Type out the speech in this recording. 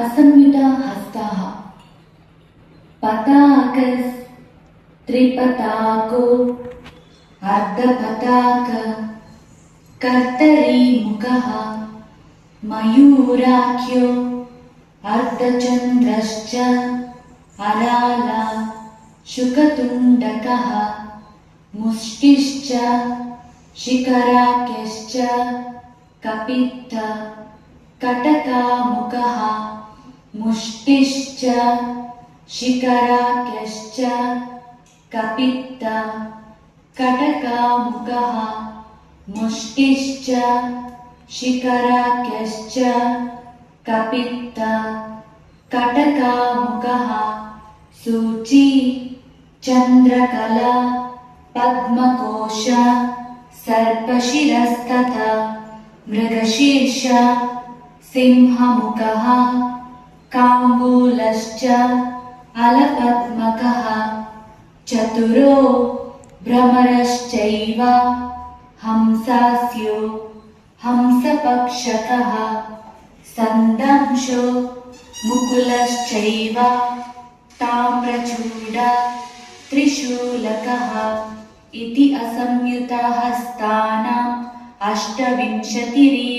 असंयुतहस्ताः पताकस्त्रिपताको अर्धपताक कर्तरीमुखः मयूराख्यो अर्धचन्द्रश्च अराला शुकतुण्डकः मुष्टिश्च शिखराख्यश्च कपित्थ कटकामुखः मुष्टिश्च शिखराख्यश्च कपित्थ कटकामुखः मुष्टिश्च शिखराख्यश्च कपित्थ कटकामुखः सूची चन्द्रकला पद्मकोश सर्पशिरस्तथा मृगशीर्ष सिंहमुखः काम्बूलश्च अलपद्मकः चतुरो भ्रमरश्चैव हंसास्यो हंसपक्षकः सन्दंशो मुकुलश्चैव ताम्रचूड त्रिशूलकः इति असंयुतहस्तानाम् 28